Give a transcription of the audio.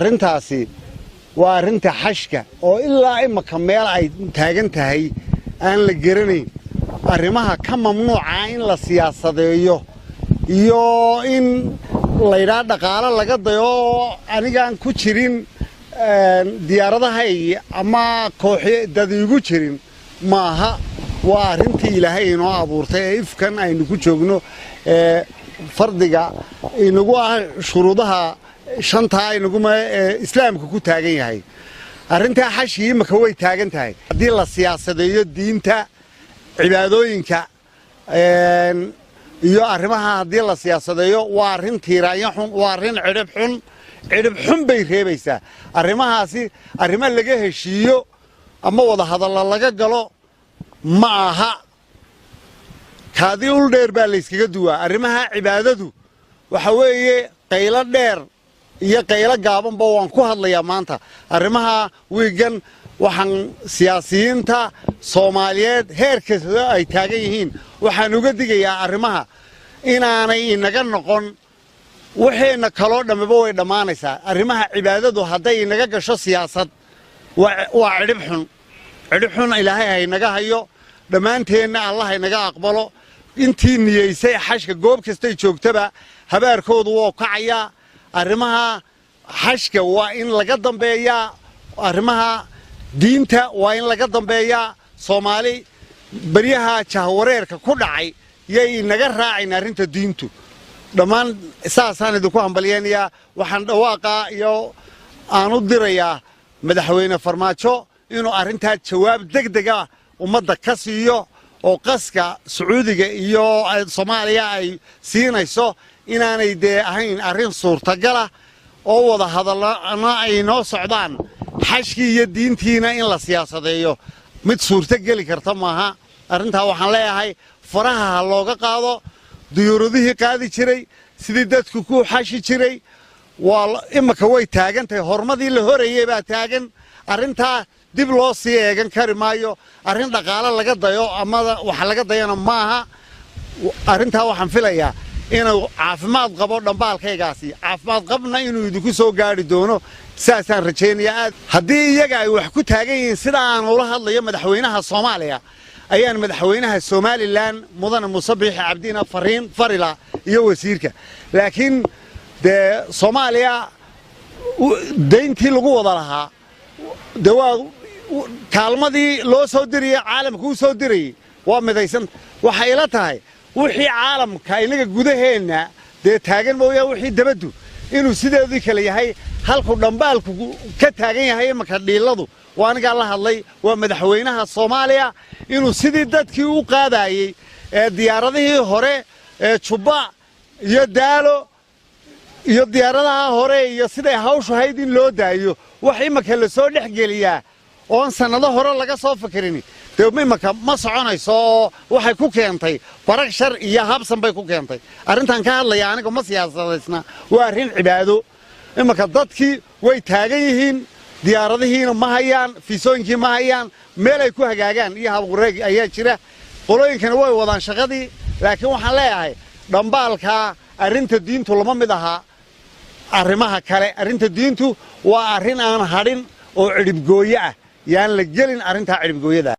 arrintaasi waa arrinta xashka oo ilaa imaka meel ay taagan tahay aan la garanayn arrimaha ka mamnuuca in la siyaasadeeyo iyo in layraa dhaqaale laga dayo anigaan ku jirin diyaaradahay ama kooxo dad igu jirin maaha waa arrintii ilaahay inoo abuurtay ee ifkan aynu ku joogno fardiga inagu ah shuruudaha shanta inaguma islaamka ku taagan yahay arrintaa xashii imaka way taagan tahay haddii la siyaasadeeyo diinta cibaadooyinka iyo arrimaha haddii la siyaasadeeyo waa arrin tiiraanyo xun waa arrin cidhib xun bay reebaysaa arrimahaasi arrimo laga heshiiyo ama wada hadalla laga galo ma aha kaadii ul dheer baa layskaga duwaa arrimaha cibaadadu waxa weeye qaylo dheer iyo qaylo gaabanba waan ku hadlayaa maanta arrimaha wiigan waxaan siyaasiyiinta Soomaaliyeed heer kasta ay taagan yihiin waxaan uga digayaa arrimaha inaanay inaga noqon waxayna kaloo dhamaba way dhamaanaysaa arrimaha cibaadadu hadday inaga gasho siyaasad waa cidhib xun ilaahay hay naga hayo dhamaanteena Allah hay naga aqbalo intii niyeysay xashka goob kasta joogtaba habaarkoodu waa kacaya arrimaha xashka waa in laga dambeeyaa arrimaha diinta waa in laga dambeeyaa Soomaali bariyaha jahwareerka ku dhacay yay naga raacin arrinta diintu dhamaan saasaan idinku hambalyeynaya waxaan dhawaaqa iyo aan u dirayaa madaxweyne Farmaajo inuu arrinta jawaab degdeg ah ummadda ka siiyo oo qaska Sacuudiga iyo Soomaaliya ay siinayso inaanay ahayn arrin suurtagal ah oo wada hadalana ay noo socdaan xashkii iyo diintiina in la siyaasadeeyo mid suurtagal karta maaha arrinta waxaan leeyahay faraha looga qaado diyuuradihii qaadi jiray sidii dadku ku xashi jiray waa imaka way taagan tahay hormadii la horeeyay baa taagan arrinta dib loo sii eegan kari maayo arrin dhaqaale laga dayo ama wax laga dayana maaha arrinta waxaan filayaa inuu caafimaad qabo dhambaalkaygaasi caafimaad qabna inuu idinku soo gaari doono saasaan rajaynayaa haddii iyaga ay wax ku taagan yihiin sida aan ula hadlayo madaxweynaha Soomaaliya ayaan madaxweynaha Somaliland mudane Muuse Biixi Cabdiina farila iyo wasiirka laakiin Soomaaliya deyntii lagu wada lahaa dawaa kaalmadii loo soo diriyay caalamka uu soo diriyay waa midaysan waxa ila tahay wixii caalamka inaga gudaheena taagan mooyaa wixii dabadu inuu sideedii kale yahay halku dhambaalku ka taagan yahay marka dhiiladu waa aniga la hadlay waa madaxweynaha Soomaaliya inuu sidii dadkii u qaadayay diyaaradihii hore Juba iyo Daalo iyo diyaaradaha hore iyo siday hawshu hayd in loo daayo wax imaka la soo dhexgeliyaa oo sanado hore laga soo fikirin imaka ma soconayso waxay ku keentay barag shar iyo habsan bay ku keentay arrintan ka hadlaya aniga ma siyaasadaysna waa arrin cibaado imaka dadkii way taagan yihiin diyaaradihiina ma hayaan fiisooyinkii ma hayaan meel ay ku hagaagaan iyo habwareeg ayaa jira qolooyinkana way wadaan shaqadii laakiin waxaan leeyahay dhambaalka arrinta diintu lama mid aha arrimaha kale arrinta diintu waa arrin aan hadhin oo cidhib gooyo ah yaan la gelin arrinta cidhib gooyada